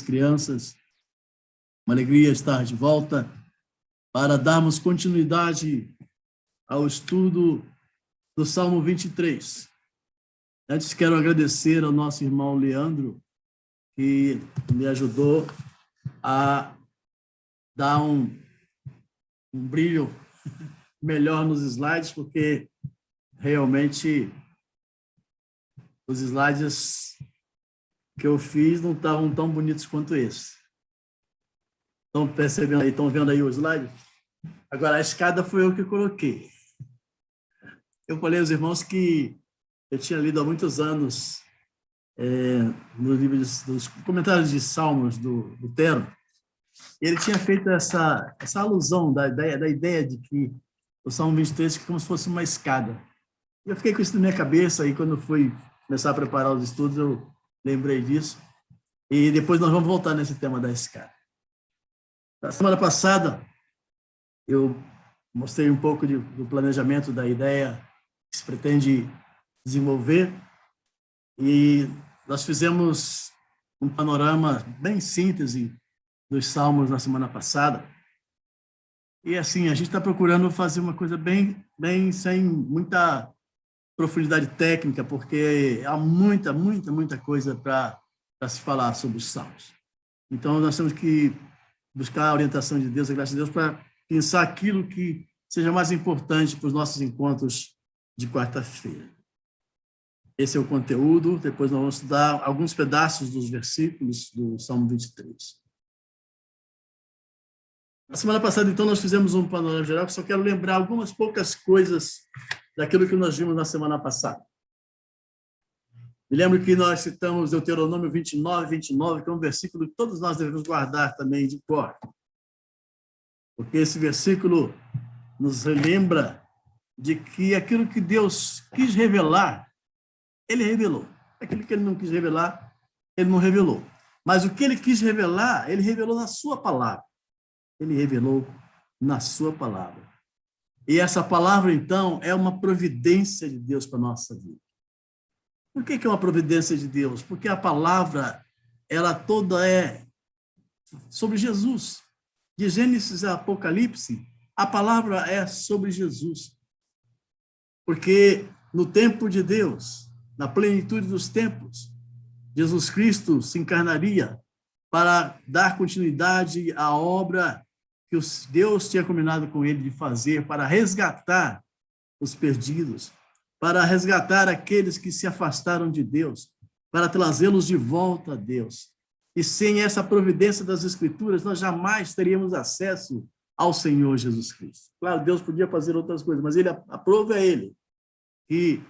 Crianças, uma alegria estar de volta para darmos continuidade ao estudo do Salmo 23. Antes, quero agradecer ao nosso irmão Leandro, que me ajudou a dar um brilho melhor nos slides, porque realmente os slides que eu fiz não estavam tão bonitos quanto esse. Estão percebendo aí? Estão vendo aí o slide? Agora, a escada foi eu que coloquei. Eu falei aos irmãos que eu tinha lido há muitos anos no livro dos comentários de Salmos do Lutero, e ele tinha feito essa alusão da ideia de que o Salmo 23 é como se fosse uma escada. Eu fiquei com isso na minha cabeça, e quando fui começar a preparar os estudos, eu lembrei disso. E depois nós vamos voltar nesse tema da escada. Na semana passada, eu mostrei um pouco do planejamento da ideia que se pretende desenvolver, e nós fizemos um panorama bem síntese dos Salmos na semana passada. E assim, a gente está procurando fazer uma coisa bem sem muita profundidade técnica, porque há muita coisa para se falar sobre os Salmos. Então, nós temos que buscar a orientação de Deus, a graça de Deus, para pensar aquilo que seja mais importante para os nossos encontros de quarta-feira. Esse é o conteúdo. Depois nós vamos estudar alguns pedaços dos versículos do Salmo 23. Na semana passada, então, nós fizemos um panorama geral, que só quero lembrar algumas poucas coisas daquilo que nós vimos na semana passada. Me lembro que nós citamos Deuteronômio 29, que é um versículo que todos nós devemos guardar também de cor. Porque esse versículo nos relembra de que aquilo que Deus quis revelar, Ele revelou. Aquilo que Ele não quis revelar, Ele não revelou. Mas o que Ele quis revelar, Ele revelou na sua palavra. Ele revelou na sua palavra. E essa palavra, então, é uma providência de Deus para a nossa vida. Por que é uma providência de Deus? Porque a palavra, ela toda é sobre Jesus. De Gênesis a Apocalipse, a palavra é sobre Jesus. Porque no tempo de Deus, na plenitude dos tempos, Jesus Cristo se encarnaria para dar continuidade à obra que Deus tinha combinado com ele de fazer, para resgatar os perdidos, para resgatar aqueles que se afastaram de Deus, para trazê-los de volta a Deus. E sem essa providência das Escrituras, nós jamais teríamos acesso ao Senhor Jesus Cristo. Claro, Deus podia fazer outras coisas, mas aprove a ele que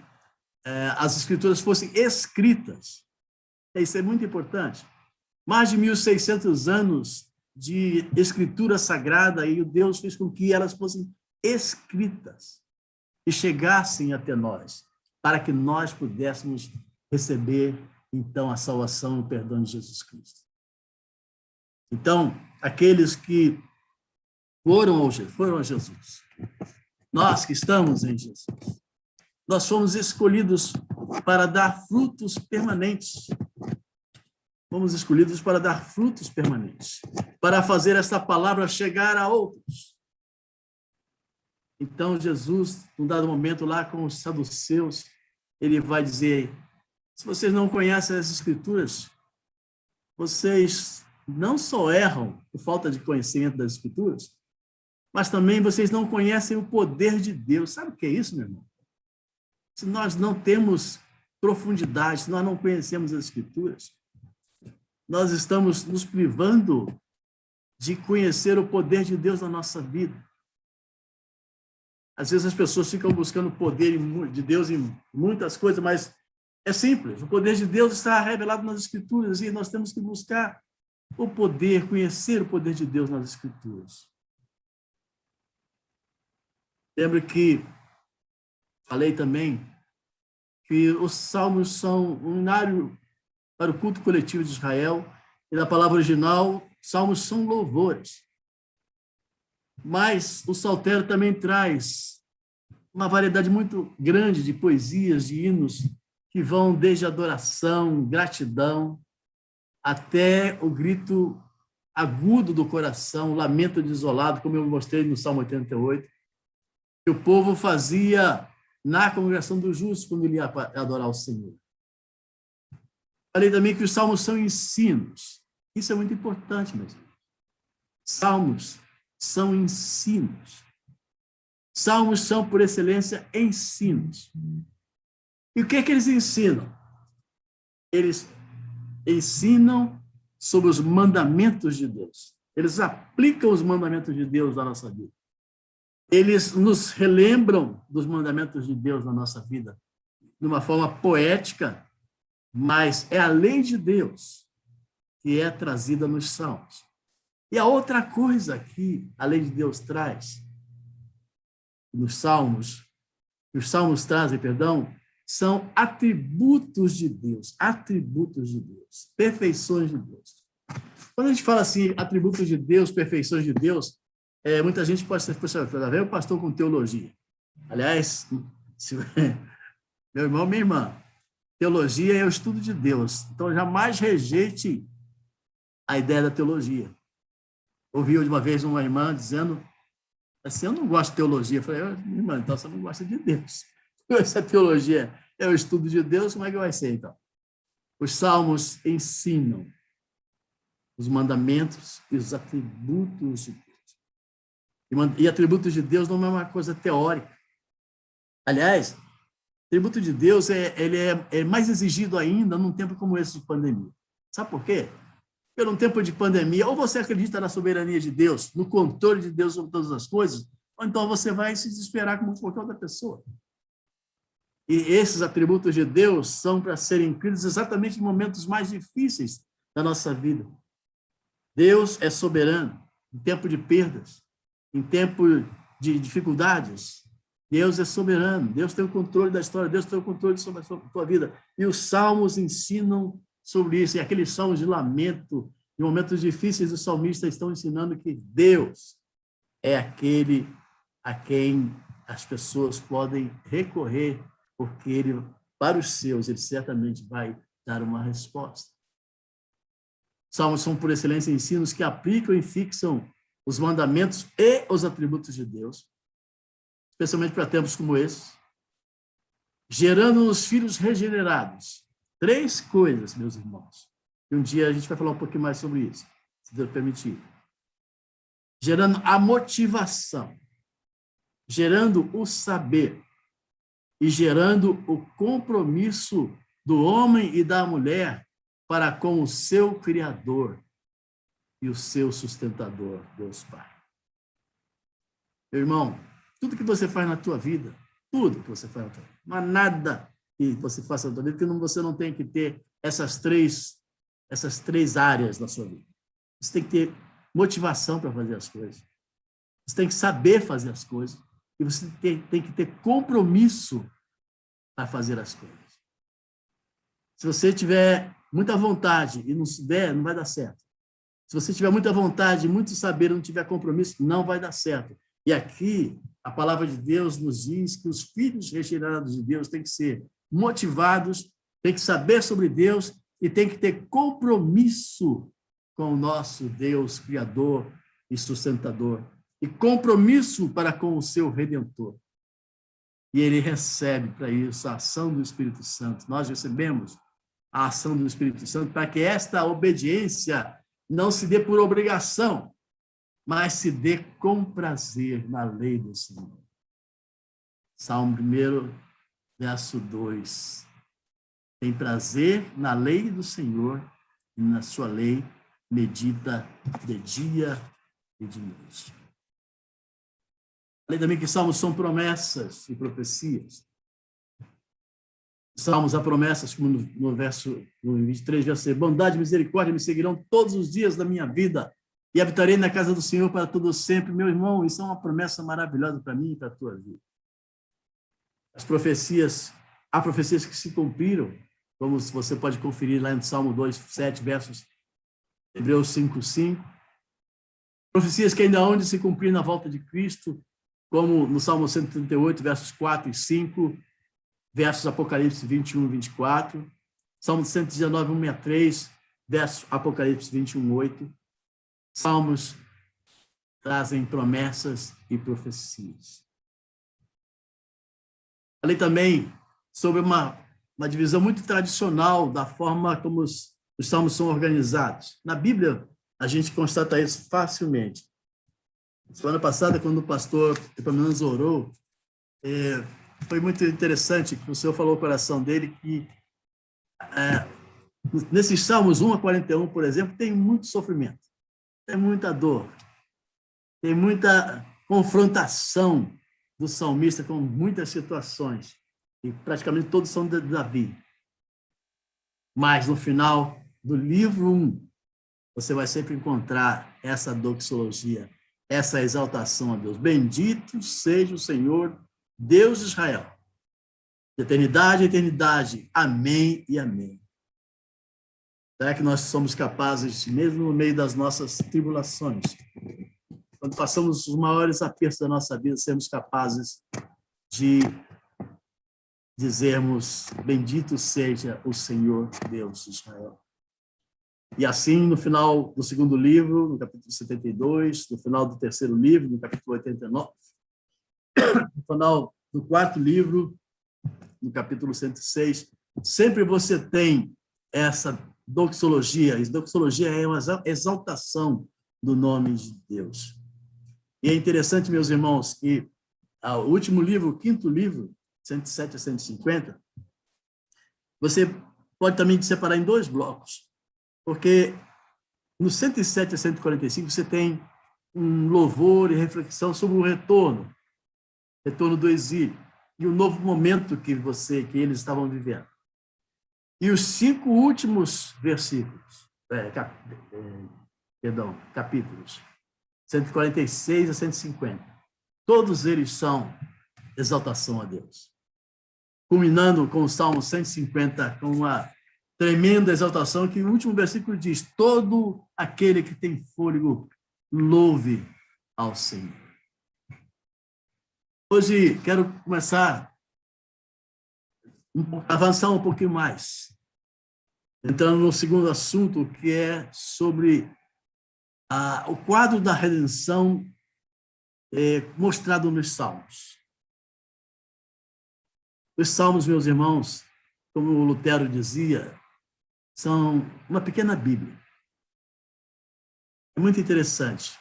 as Escrituras fossem escritas. Isso é muito importante. Mais de 1.600 anos de Escritura Sagrada, e o Deus fez com que elas fossem escritas e chegassem até nós, para que nós pudéssemos receber, então, a salvação e o perdão de Jesus Cristo. Então, aqueles que foram a Jesus, nós que estamos em Jesus, nós fomos escolhidos para dar frutos permanentes. Fomos escolhidos para dar frutos permanentes, para fazer esta palavra chegar a outros. Então, Jesus, num dado momento, lá com os saduceus, ele vai dizer: se vocês não conhecem as Escrituras, vocês não só erram por falta de conhecimento das Escrituras, mas também vocês não conhecem o poder de Deus. Sabe o que é isso, meu irmão? Se nós não temos profundidade, se nós não conhecemos as Escrituras, nós estamos nos privando de conhecer o poder de Deus na nossa vida. Às vezes as pessoas ficam buscando o poder de Deus em muitas coisas, mas é simples. O poder de Deus está revelado nas Escrituras, e nós temos que buscar o poder, conhecer o poder de Deus nas Escrituras. Lembro que falei também que os salmos são um hinário para o culto coletivo de Israel, e na palavra original, salmos são louvores. Mas o saltério também traz uma variedade muito grande de poesias, de hinos, que vão desde adoração, gratidão, até o grito agudo do coração, o lamento desolado, como eu mostrei no Salmo 88, que o povo fazia na congregação dos justos quando ele ia adorar o Senhor. Falei também que os salmos são ensinos. Isso é muito importante, meus irmãos. Salmos são ensinos. Salmos são, por excelência, ensinos. E o que é que eles ensinam? Eles ensinam sobre os mandamentos de Deus. Eles aplicam os mandamentos de Deus na nossa vida. Eles nos relembram dos mandamentos de Deus na nossa vida de uma forma poética, mas é a lei de Deus que é trazida nos Salmos. E a outra coisa que a lei de Deus traz nos Salmos, que os Salmos trazem, são atributos de Deus, perfeições de Deus. Quando a gente fala assim, atributos de Deus, perfeições de Deus, muita gente pode ser, ver o pastor com teologia. Aliás, meu irmão, minha irmã, teologia é o estudo de Deus. Então, jamais rejeite a ideia da teologia. Ouvi uma vez uma irmã dizendo assim, eu não gosto de teologia. Eu falei, irmã, então você não gosta de Deus. Se a teologia é o estudo de Deus, como é que vai ser, então? Os salmos ensinam os mandamentos e os atributos de Deus. E atributos de Deus não é uma coisa teórica. Aliás, atributo de Deus ele é mais exigido ainda num tempo como esse de pandemia. Sabe por quê? Porque num tempo de pandemia, ou você acredita na soberania de Deus, no controle de Deus sobre todas as coisas, ou então você vai se desesperar como qualquer outra pessoa. E esses atributos de Deus são para serem cridos exatamente em momentos mais difíceis da nossa vida. Deus é soberano em tempo de perdas, em tempo de dificuldades. Deus é soberano, Deus tem o controle da história, Deus tem o controle sobre a tua vida. E os salmos ensinam sobre isso, e aqueles salmos de lamento, em momentos difíceis, os salmistas estão ensinando que Deus é aquele a quem as pessoas podem recorrer, porque ele, para os seus, ele certamente vai dar uma resposta. Salmos são, por excelência, ensinos que aplicam e fixam os mandamentos e os atributos de Deus, especialmente para tempos como esse, gerando os filhos regenerados. 3 coisas, meus irmãos. E um dia a gente vai falar um pouquinho mais sobre isso, se Deus permitir. Gerando a motivação, gerando o saber e gerando o compromisso do homem e da mulher para com o seu Criador e o seu sustentador, Deus Pai. Meu irmão, tudo que você faz na tua vida, tudo que você faz na tua vida, não há nada que você faça na tua vida que você não tem que ter essas três áreas na sua vida. Você tem que ter motivação para fazer as coisas. Você tem que saber fazer as coisas. E você tem que ter compromisso para fazer as coisas. Se você tiver muita vontade e não souber, não vai dar certo. Se você tiver muita vontade, muito saber e não tiver compromisso, não vai dar certo. E aqui, a palavra de Deus nos diz que os filhos regenerados de Deus têm que ser motivados, têm que saber sobre Deus e têm que ter compromisso com o nosso Deus, Criador e sustentador. E compromisso para com o seu Redentor. E ele recebe para isso a ação do Espírito Santo. Nós recebemos a ação do Espírito Santo para que esta obediência não se dê por obrigação, mas se dê com prazer na lei do Senhor. Salmo 1, verso 2. Tem prazer na lei do Senhor e na sua lei medita de dia e de noite. Falei também que salmos são promessas e profecias. Salmos há promessas, como no verso 23, já sei, bondade e misericórdia me seguirão todos os dias da minha vida e habitarei na casa do Senhor para todo sempre. Meu irmão, isso é uma promessa maravilhosa para mim e para a tua vida. As profecias, há profecias que se cumpriram, como você pode conferir lá no Salmo 2, 7, versos Hebreus 5, 5. Profecias que ainda hão de se cumprir na volta de Cristo, como no Salmo 138, versos 4 e 5, versos Apocalipse 21 e 24, Salmo 119, 1 a 3, verso Apocalipse 21:8. Salmos trazem promessas e profecias. Falei também sobre uma divisão muito tradicional da forma como os salmos são organizados. Na Bíblia, a gente constata isso facilmente. Semana passada, quando o pastor, pelo menos, orou, foi muito interessante que o Senhor falou ao coração dele que nesses Salmos 1 a 41, por exemplo, tem muito sofrimento, tem muita dor, tem muita confrontação do salmista com muitas situações, e praticamente todos são de Davi. Mas no final do livro 1, você vai sempre encontrar essa doxologia, essa exaltação a Deus. Bendito seja o Senhor, Deus de Israel, de eternidade a eternidade. Amém e amém. Será que nós somos capazes, mesmo no meio das nossas tribulações, quando passamos os maiores apertos da nossa vida, sermos capazes de dizermos: bendito seja o Senhor, Deus de Israel? E assim, no final do segundo livro, no capítulo 72, no final do terceiro livro, no capítulo 89, no final do quarto livro, no capítulo 106, sempre você tem essa doxologia. A doxologia é uma exaltação do nome de Deus. E é interessante, meus irmãos, que o último livro, o quinto livro, 107 a 150, você pode também separar em dois blocos, porque no 107 a 145 você tem um louvor e reflexão sobre o retorno do exílio, e o novo momento que eles estavam vivendo. E os 5 últimos versículos, capítulos, 146 a 150, todos eles são exaltação a Deus. Culminando com o Salmo 150, com uma tremenda exaltação, que o último versículo diz: todo aquele que tem fôlego, louve ao Senhor. Hoje quero começar a avançar um pouquinho mais, entrando no segundo assunto, que é sobre o quadro da redenção mostrado nos Salmos. Os Salmos, meus irmãos, como o Lutero dizia, são uma pequena Bíblia. É muito interessante,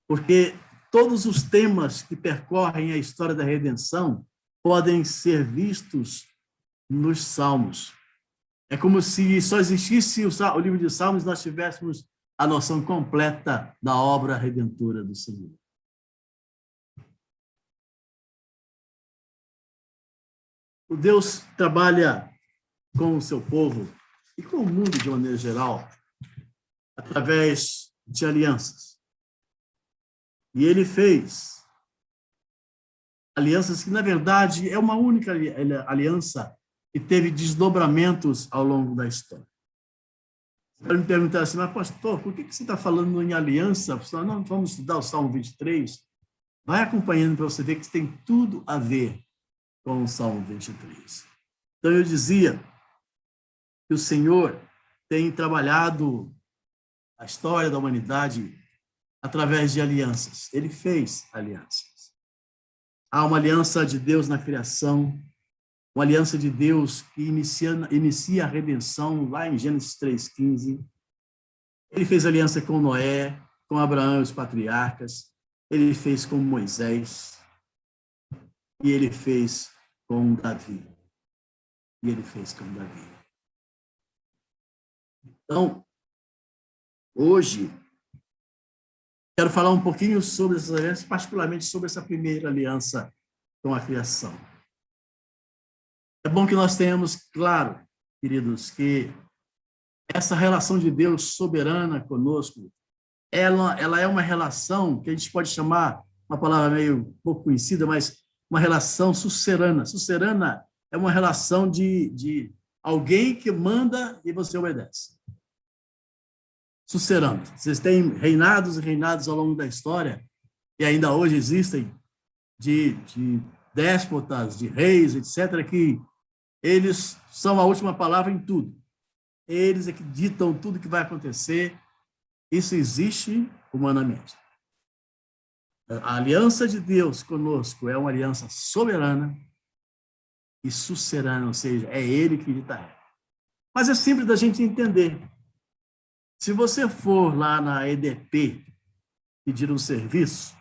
porque todos os temas que percorrem a história da redenção podem ser vistos nos Salmos. É como se só existisse o livro de Salmos e nós tivéssemos a noção completa da obra redentora do Senhor. O Deus trabalha com o seu povo e com o mundo de maneira geral através de alianças. E ele fez alianças que, na verdade, é uma única aliança que teve desdobramentos ao longo da história. Você pode me perguntar assim: mas pastor, por que você está falando em aliança? Não, vamos estudar o Salmo 23. Vai acompanhando para você ver que tem tudo a ver com o Salmo 23. Então, eu dizia que o Senhor tem trabalhado a história da humanidade através de alianças. Ele fez alianças. Há uma aliança de Deus na criação, uma aliança de Deus que inicia a redenção lá em Gênesis 3:15. Ele fez aliança com Noé, com Abraão e os patriarcas. Ele fez com Moisés. E ele fez com Davi. Então, hoje, quero falar um pouquinho sobre essas alianças, particularmente sobre essa primeira aliança com a criação. É bom que nós tenhamos claro, queridos, que essa relação de Deus soberana conosco, ela é uma relação que a gente pode chamar, uma palavra meio pouco conhecida, mas uma relação sucerana. Sucerana é uma relação de alguém que manda e você obedece. Sucerano. Vocês têm reinados e reinados ao longo da história, e ainda hoje existem, de déspotas, de reis, etc., que eles são a última palavra em tudo. Eles é que ditam tudo que vai acontecer. Isso existe humanamente. A aliança de Deus conosco é uma aliança soberana e sucerana, ou seja, é Ele que dita a regra. Mas é simples da gente entender. Se você for lá na EDP pedir um serviço,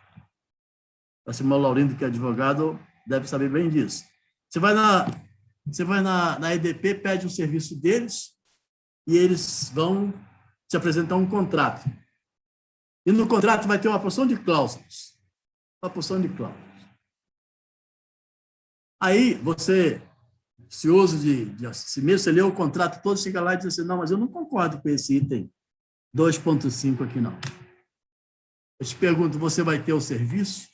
a Simão Laurindo, que é advogado, deve saber bem disso. Você vai na EDP, pede um serviço deles e eles vão te apresentar um contrato. E no contrato vai ter uma porção de cláusulas. Uma porção de cláusulas. Aí você, se usa se mesmo você lê o contrato todo, chega lá e diz assim, não, mas eu não concordo com esse item 2.5 aqui, não. Eu te pergunto, você vai ter o serviço?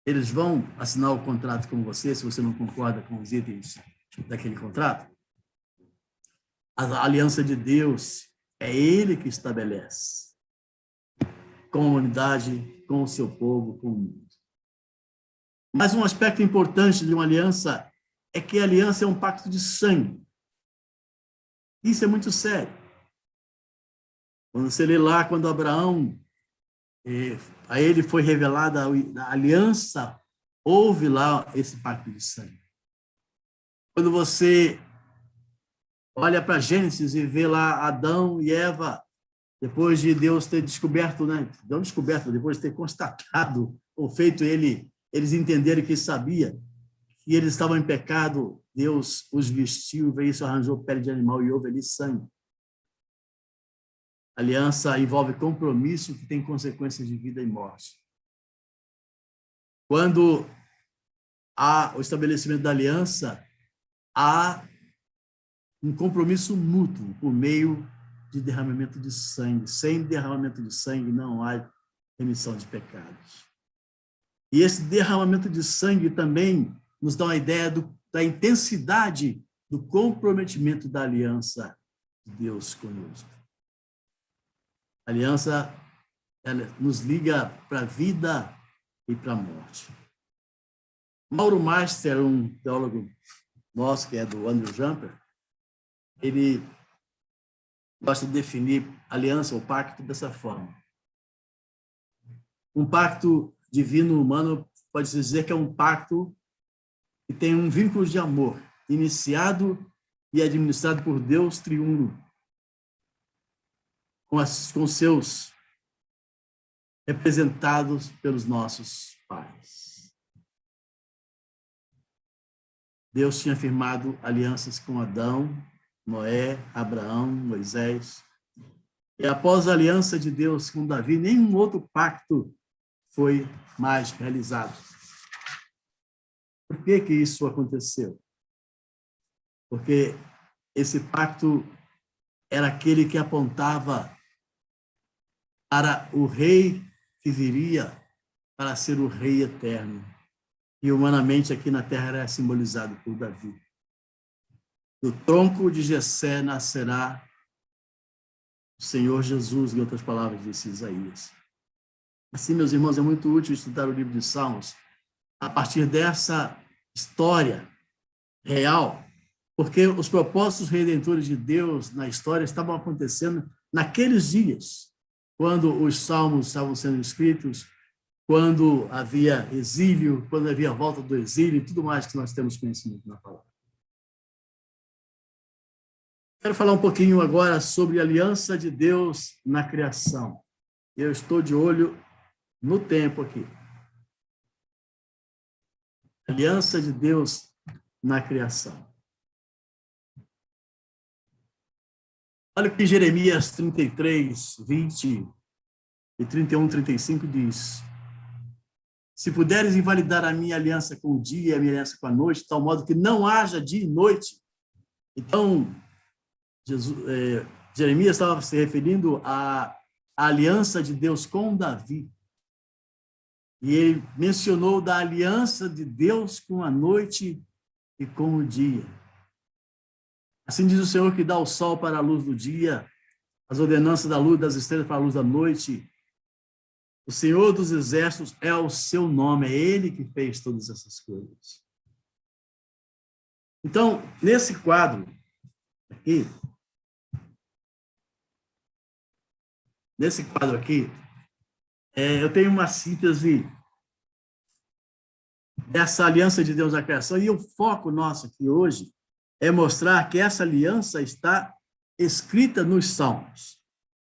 Eles vão assinar o contrato com você, se você não concorda com os itens daquele contrato? A aliança de Deus é Ele que estabelece com a humanidade, com o seu povo, com o mundo. Mas um aspecto importante de uma aliança é que a aliança é um pacto de sangue. Isso é muito sério. Quando você lê lá, quando Abraão, a ele foi revelada a aliança, houve lá esse pacto de sangue. Quando você olha para Gênesis e vê lá Adão e Eva, depois de Deus ter descoberto, né? Não descoberto, depois de ter constatado, ou feito eles entenderem que sabia que eles estavam em pecado, Deus os vestiu, veio isso, arranjou pele de animal e houve ali sangue. Aliança envolve compromisso que tem consequências de vida e morte. Quando há o estabelecimento da aliança, há um compromisso mútuo por meio de derramamento de sangue. Sem derramamento de sangue não há remissão de pecados. E esse derramamento de sangue também nos dá uma ideia da intensidade do comprometimento da aliança de Deus conosco. A aliança, ela nos liga para a vida e para a morte. Mauro Meister, um teólogo nosso, que é do Andrew Jumper, ele gosta de definir aliança ou pacto dessa forma. Um pacto divino-humano pode-se dizer que é um pacto que tem um vínculo de amor, iniciado e administrado por Deus triuno, com seus representados pelos nossos pais. Deus tinha firmado alianças com Adão, Noé, Abraão, Moisés. E após a aliança de Deus com Davi, nenhum outro pacto foi mais realizado. Por que isso aconteceu? Porque esse pacto era aquele que apontava para o rei que viria para ser o rei eterno. E humanamente aqui na terra era simbolizado por Davi. Do tronco de Jessé nascerá o Senhor Jesus, em outras palavras, disse Isaías. Assim, meus irmãos, é muito útil estudar o livro de Salmos a partir dessa história real, porque os propósitos redentores de Deus na história estavam acontecendo naqueles dias, quando os salmos estavam sendo escritos, quando havia exílio, quando havia a volta do exílio e tudo mais que nós temos conhecimento na palavra. Quero falar um pouquinho agora sobre a aliança de Deus na criação. Eu estou de olho no tempo aqui. Aliança de Deus na criação. Olha o que Jeremias 33, 20 e 31, 35 diz. Se puderes invalidar a minha aliança com o dia e a minha aliança com a noite, de tal modo que não haja dia e noite. Então, Jeremias estava se referindo à aliança de Deus com Davi. E ele mencionou da aliança de Deus com a noite e com o dia. Assim diz o Senhor que dá o sol para a luz do dia, as ordenanças da luz das estrelas para a luz da noite. O Senhor dos exércitos é o seu nome, é Ele que fez todas essas coisas. Então, nesse quadro aqui, nesse quadro aqui, eu tenho uma síntese dessa aliança de Deus na criação, e o foco nosso aqui hoje é mostrar que essa aliança está escrita nos Salmos.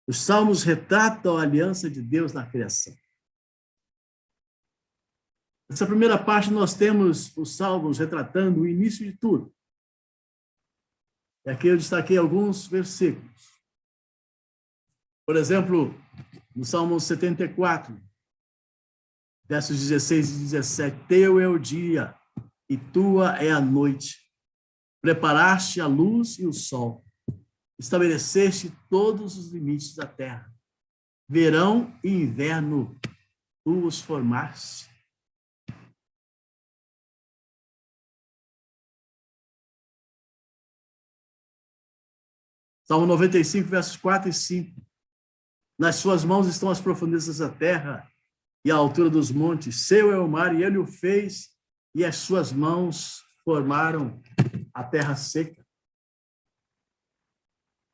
Os Salmos retratam a aliança de Deus na criação. Nessa primeira parte, nós temos os Salmos retratando o início de tudo. E aqui eu destaquei alguns versículos. Por exemplo, no Salmo 74, versos 16 e 17. Teu é o dia e tua é a noite. Preparaste a luz e o sol. Estabeleceste todos os limites da terra. Verão e inverno, tu os formaste. Salmo 95, versos 4 e 5. Nas suas mãos estão as profundezas da terra e a altura dos montes. Seu é o mar, e ele o fez, e as suas mãos formaram a terra seca.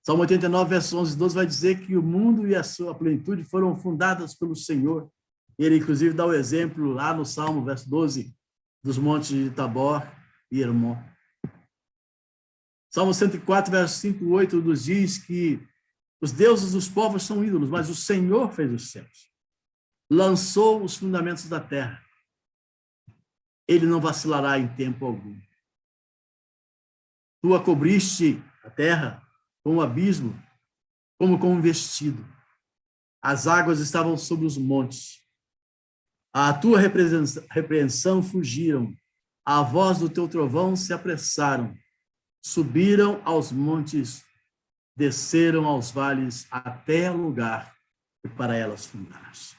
Salmo 89, versos 11 e 12 vai dizer que o mundo e a sua plenitude foram fundadas pelo Senhor. Ele, inclusive, dá o exemplo lá no Salmo, verso 12, dos montes de Tabor e Hermon. Salmo 104, verso 5 e 8 nos diz que os deuses dos povos são ídolos, mas o Senhor fez os céus. Lançou os fundamentos da terra. Ele não vacilará em tempo algum. Tu a cobriste, a terra, com o abismo, como com um vestido. As águas estavam sobre os montes. A tua repreensão fugiram. À voz do teu trovão se apressaram. Subiram aos montes, desceram aos vales, até o lugar que para elas fundaste.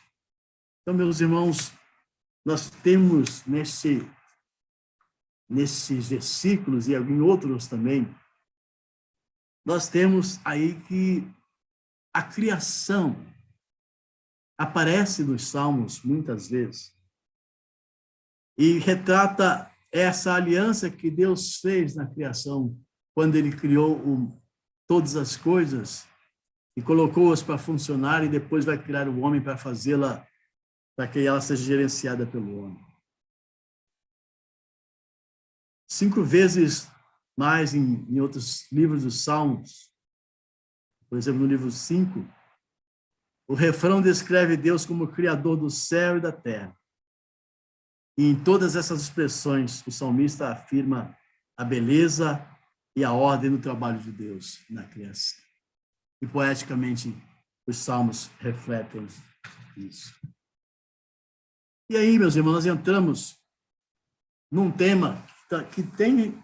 Então, meus irmãos, nós temos nesses versículos e em outros também, nós temos aí que a criação aparece nos Salmos muitas vezes e retrata essa aliança que Deus fez na criação, quando ele criou todas as coisas e colocou-as para funcionar, e depois vai criar o homem para fazê-la, para que ela seja gerenciada pelo homem. 5 vezes mais em outros livros dos Salmos, por exemplo, no livro 5, o refrão descreve Deus como Criador do céu e da terra. E em todas essas expressões, o salmista afirma a beleza e a ordem do trabalho de Deus na criação. E poeticamente, os salmos refletem isso. E aí, meus irmãos, nós entramos num tema que tem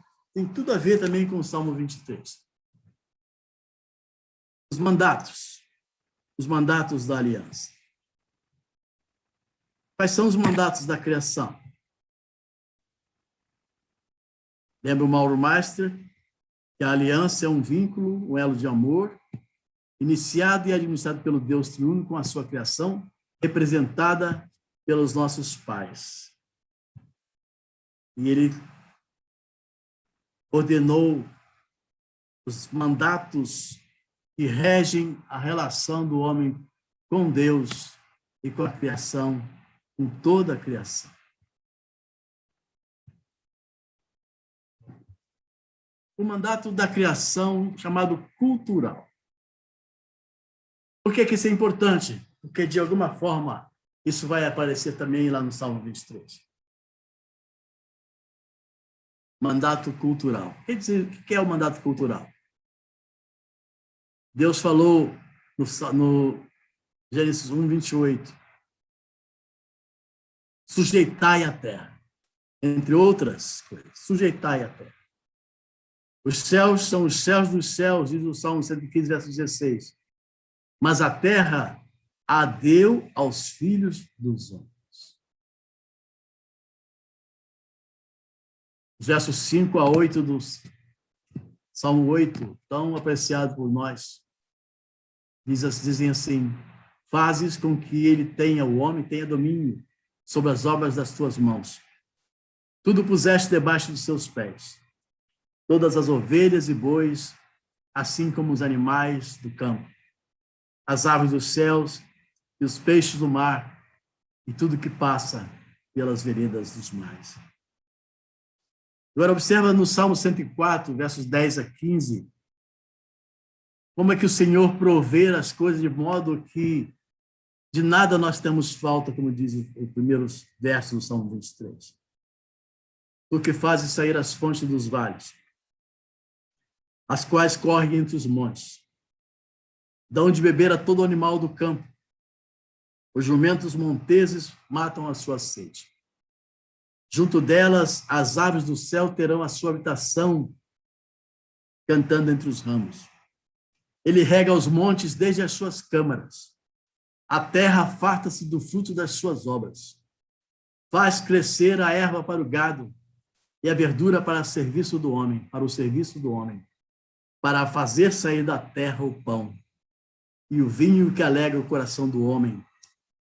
tudo a ver também com o Salmo 23. Os mandatos da aliança. Quais são os mandatos da criação? Lembra o Mauro Meister que a aliança é um vínculo, um elo de amor, iniciado e administrado pelo Deus triuno com a sua criação, representada pelos nossos pais. E ele ordenou os mandatos que regem a relação do homem com Deus e com a criação, com toda a criação. O mandato da criação, chamado cultural. Por que isso é importante? Porque, de alguma forma, isso vai aparecer também lá no Salmo 23. Mandato cultural. O que é o mandato cultural? Deus falou no Gênesis 1, 28. Sujeitai a terra. Entre outras coisas. Sujeitai a terra. Os céus são os céus dos céus, diz o Salmo 115, verso 16. Mas a terra a deu aos filhos dos homens. Os versos 5 a 8 do Salmo 8, tão apreciado por nós, dizem assim: fazes com que o homem tenha domínio sobre as obras das tuas mãos. Tudo puseste debaixo de seus pés. Todas as ovelhas e bois, assim como os animais do campo. as aves dos céus e os peixes do mar e tudo que passa pelas veredas dos mares. Agora, observa no Salmo 104, versos 10 a 15, como é que o Senhor provê as coisas de modo que de nada nós temos falta, como diz os primeiros versos do Salmo 23. Porque fazes sair as fontes dos vales, as quais correm entre os montes. Dão de beber a todo animal do campo. Os jumentos monteses matam a sua sede. Junto delas, as aves do céu terão a sua habitação, cantando entre os ramos. Ele rega os montes desde as suas câmaras. A terra farta-se do fruto das suas obras. Faz crescer a erva para o gado e a verdura para o serviço do homem, para fazer sair da terra o pão, e o vinho que alegra o coração do homem,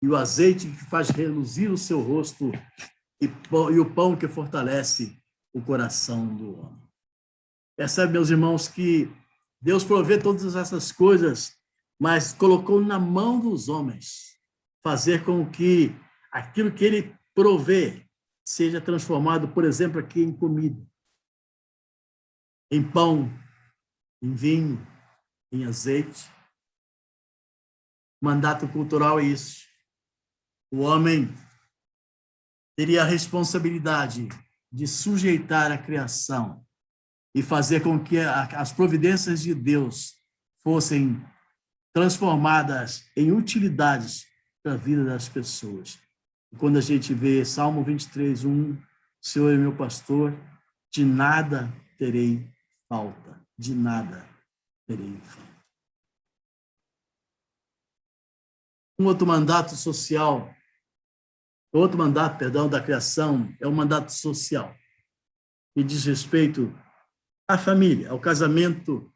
e o azeite que faz reluzir o seu rosto, e o pão que fortalece o coração do homem. Percebe, meus irmãos, que Deus provê todas essas coisas, mas colocou na mão dos homens fazer com que aquilo que ele provê seja transformado, por exemplo, aqui em comida, em pão, em vinho, em azeite. O mandato cultural é isso. O homem teria a responsabilidade de sujeitar a criação e fazer com que as providências de Deus fossem transformadas em utilidades para a vida das pessoas. E quando a gente vê Salmo 23, 1, o Senhor é meu pastor, de nada terei falta, de nada terei falta. Outro mandato da criação é o mandato social, que diz respeito à família, ao casamento,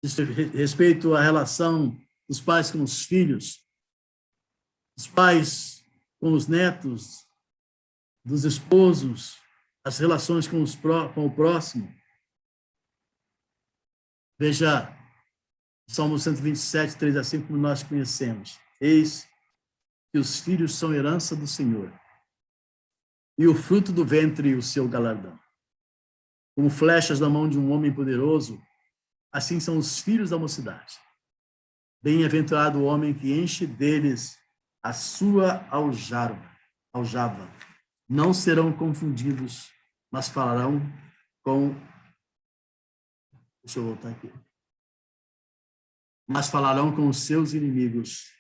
diz respeito à relação dos pais com os filhos, dos pais com os netos, dos esposos, as relações com o próximo. Veja, Salmo 127, 3 a 5, como nós conhecemos. Eis que os filhos são herança do Senhor, e o fruto do ventre o seu galardão. Como flechas na mão de um homem poderoso, assim são os filhos da mocidade. Bem-aventurado o homem que enche deles a sua aljava. Não serão confundidos, mas falarão com... Deixa eu voltar aqui. Mas falarão com os seus inimigos.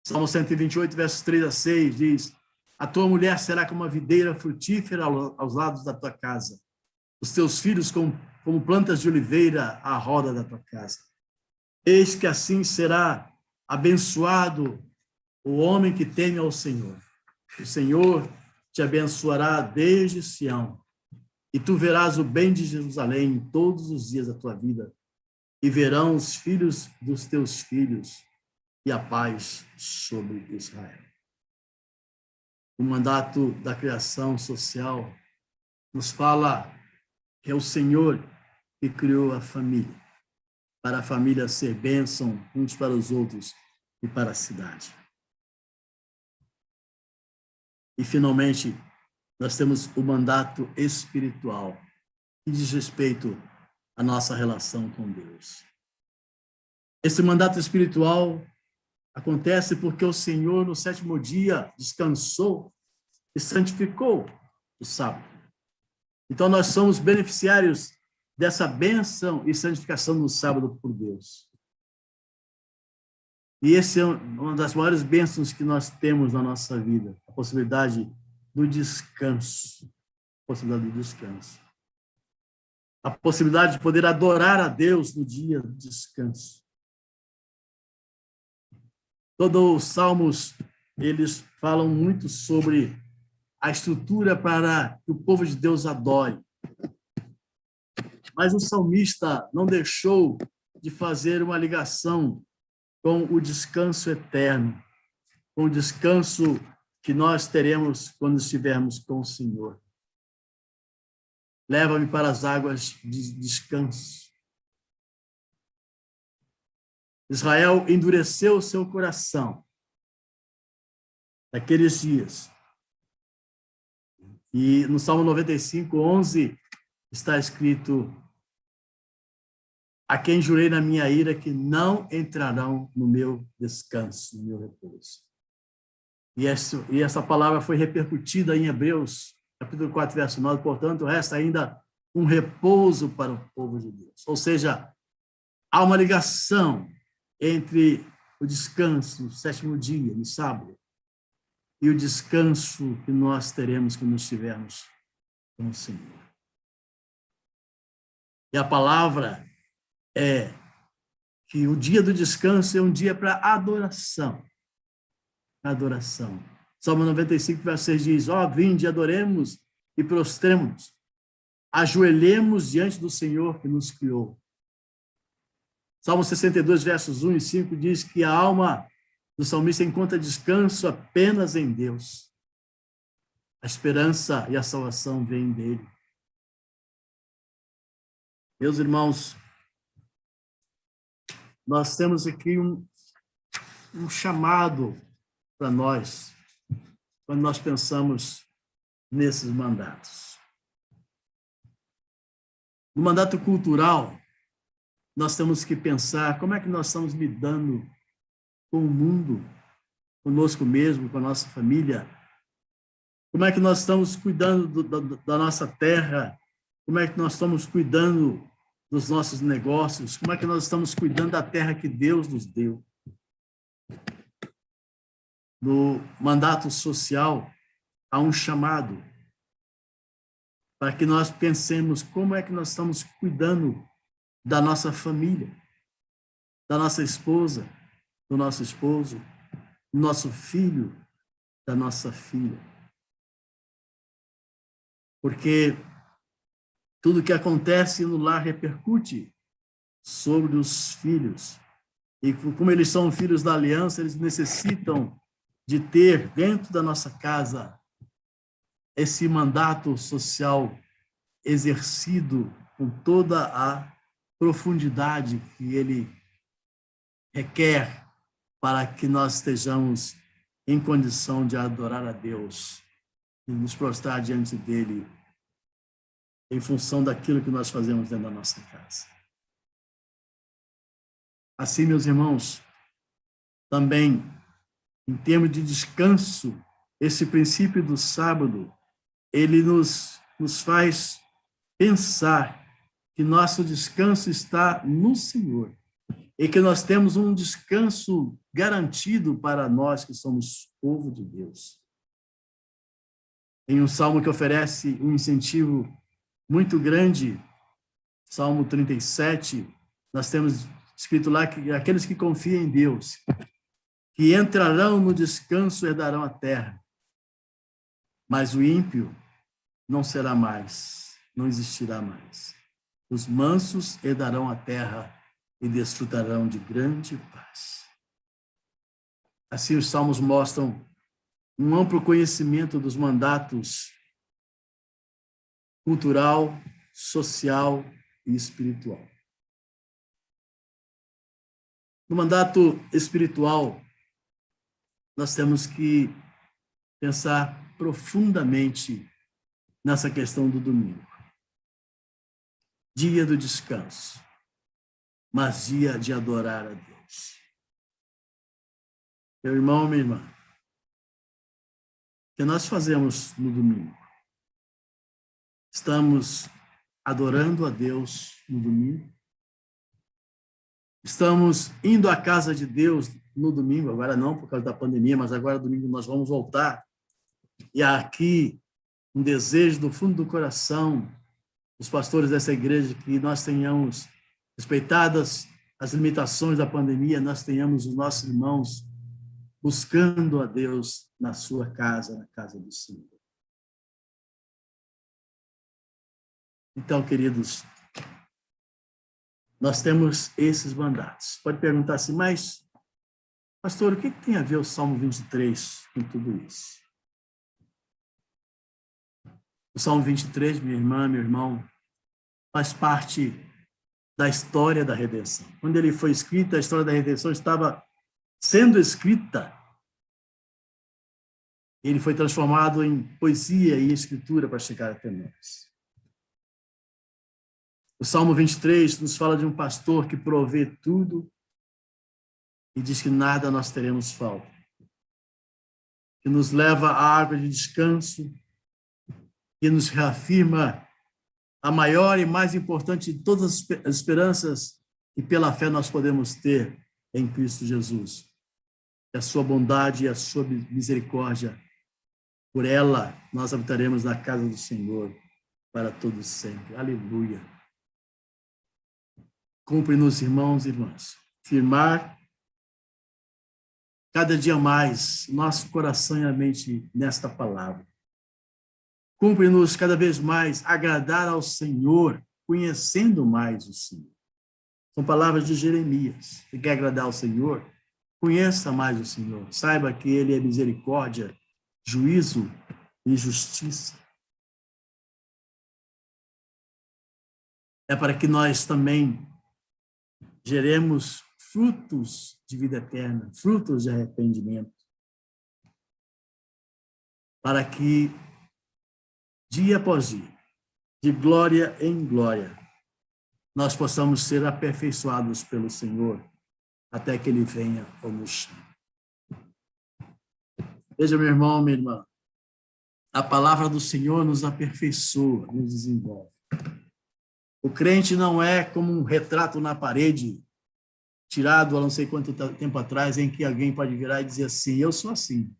Salmo 128, versos 3 a 6, diz: a tua mulher será como uma videira frutífera aos lados da tua casa, os teus filhos como plantas de oliveira à roda da tua casa. Eis que assim será abençoado o homem que teme ao Senhor. O Senhor te abençoará desde Sião, e tu verás o bem de Jerusalém todos os dias da tua vida, e verão os filhos dos teus filhos, e a paz sobre Israel. O mandato da criação social nos fala que é o Senhor que criou a família, para a família ser bênção uns para os outros e para a cidade. E, finalmente, nós temos o mandato espiritual, que diz respeito à nossa relação com Deus. Esse mandato espiritual acontece porque o Senhor, no 7º dia, descansou e santificou o sábado. Então, nós somos beneficiários dessa bênção e santificação no sábado por Deus. E essa é uma das maiores bênçãos que nós temos na nossa vida, a possibilidade do descanso. A possibilidade de poder adorar a Deus no dia do descanso. Todos os salmos, eles falam muito sobre a estrutura para que o povo de Deus adore. Mas o salmista não deixou de fazer uma ligação com o descanso eterno, com o descanso que nós teremos quando estivermos com o Senhor. Leva-me para as águas de descanso. Israel endureceu o seu coração naqueles dias. E no Salmo 95, 11, está escrito: a quem jurei na minha ira que não entrarão no meu descanso, no meu repouso. E essa palavra foi repercutida em Hebreus, capítulo 4, verso 9, portanto, resta ainda um repouso para o povo de Deus. Ou seja, há uma ligação entre o descanso, o sétimo dia, no sábado, e o descanso que nós teremos quando estivermos com o Senhor. E a palavra é que o dia do descanso é um dia para adoração. Adoração. Salmo 95, verso 6 diz: ó, vinde, adoremos e prostremos-nos, ajoelhemos diante do Senhor que nos criou. Salmo 62, versos 1 e 5 diz que a alma do salmista encontra descanso apenas em Deus. A esperança e a salvação vêm dele. Meus irmãos, nós temos aqui um chamado para nós, quando nós pensamos nesses mandatos. No mandato cultural, nós temos que pensar como é que nós estamos lidando com o mundo, conosco mesmo, com a nossa família. Como é que nós estamos cuidando da nossa terra? Como é que nós estamos cuidando dos nossos negócios? Como é que nós estamos cuidando da terra que Deus nos deu? No mandato social, há um chamado para que nós pensemos como é que nós estamos cuidando da nossa família, da nossa esposa, do nosso esposo, do nosso filho, da nossa filha. Porque tudo que acontece no lar repercute sobre os filhos. E como eles são filhos da aliança, eles necessitam de ter dentro da nossa casa esse mandato social exercido com toda a profundidade que ele requer para que nós estejamos em condição de adorar a Deus e nos prostrar diante dele em função daquilo que nós fazemos dentro da nossa casa. Assim, meus irmãos, também, em termos de descanso, esse princípio do sábado, ele nos faz pensar que nosso descanso está no Senhor e que nós temos um descanso garantido para nós que somos povo de Deus. Em um salmo que oferece um incentivo muito grande, Salmo 37, nós temos escrito lá que aqueles que confiam em Deus, que entrarão no descanso, herdarão a terra. Mas o ímpio não será mais, não existirá mais. Os mansos herdarão a terra e desfrutarão de grande paz. Assim, os salmos mostram um amplo conhecimento dos mandatos cultural, social e espiritual. No mandato espiritual, nós temos que pensar profundamente nessa questão do domingo. Dia do descanso, mas dia de adorar a Deus. Meu irmão, minha irmã, o que nós fazemos no domingo? Estamos adorando a Deus no domingo? Estamos indo à casa de Deus no domingo, agora não por causa da pandemia, mas agora domingo nós vamos voltar. E aqui um desejo do fundo do coração dos pastores dessa igreja que nós tenhamos, respeitadas as limitações da pandemia, nós tenhamos os nossos irmãos buscando a Deus na sua casa, na casa do Senhor. Então, queridos, nós temos esses mandatos. Pode perguntar assim, mas, pastor, o que tem a ver o Salmo 23 com tudo isso? O Salmo 23, minha irmã, meu irmão, faz parte da história da redenção. Quando ele foi escrito, a história da redenção estava sendo escrita. Ele foi transformado em poesia e escritura para chegar até nós. O Salmo 23 nos fala de um pastor que provê tudo e diz que nada nós teremos falta. Que nos leva à água de descanso, que nos reafirma a maior e mais importante de todas as esperanças que pela fé nós podemos ter em Cristo Jesus. Que a sua bondade e a sua misericórdia, por ela nós habitaremos na casa do Senhor para todos sempre. Aleluia. Cumpre-nos, irmãos e irmãs, firmar cada dia mais nosso coração e a mente nesta palavra. Cumpre-nos cada vez mais agradar ao Senhor, conhecendo mais o Senhor. São palavras de Jeremias. Se quer agradar ao Senhor, conheça mais o Senhor. Saiba que Ele é misericórdia, juízo e justiça. É para que nós também geremos frutos de vida eterna, frutos de arrependimento, para que, dia após dia, de glória em glória, nós possamos ser aperfeiçoados pelo Senhor, até que Ele venha ou nos chame. Veja, meu irmão, minha irmã, a palavra do Senhor nos aperfeiçoa, nos desenvolve. O crente não é como um retrato na parede, tirado há não sei quanto tempo atrás, em que alguém pode virar e dizer assim, eu sou assim,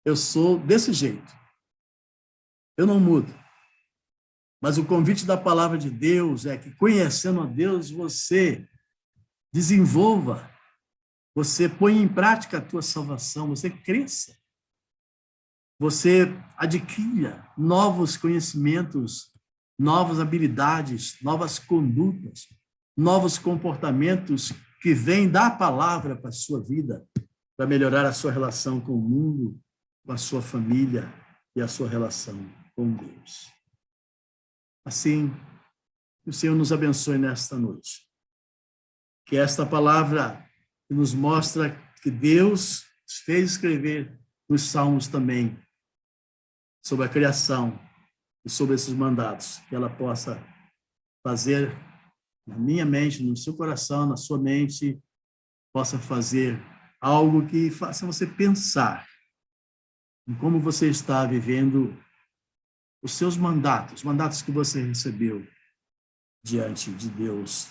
eu sou desse jeito, eu não mudo. Mas o convite da palavra de Deus é que, conhecendo a Deus, você desenvolva, você põe em prática a tua salvação, você cresça, você adquira novos conhecimentos, novas habilidades, novas condutas, novos comportamentos que vêm da palavra para a sua vida, para melhorar a sua relação com o mundo, com a sua família e a sua relação com Deus. Assim, que o Senhor nos abençoe nesta noite. Que esta palavra nos mostra que Deus fez escrever nos Salmos também sobre a criação e sobre esses mandatos, que ela possa fazer na minha mente, no seu coração, na sua mente, possa fazer algo que faça você pensar em como você está vivendo os seus mandatos, os mandatos que você recebeu diante de Deus,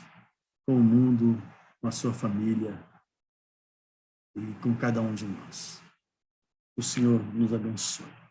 com o mundo, com a sua família e com cada um de nós. O Senhor nos abençoe.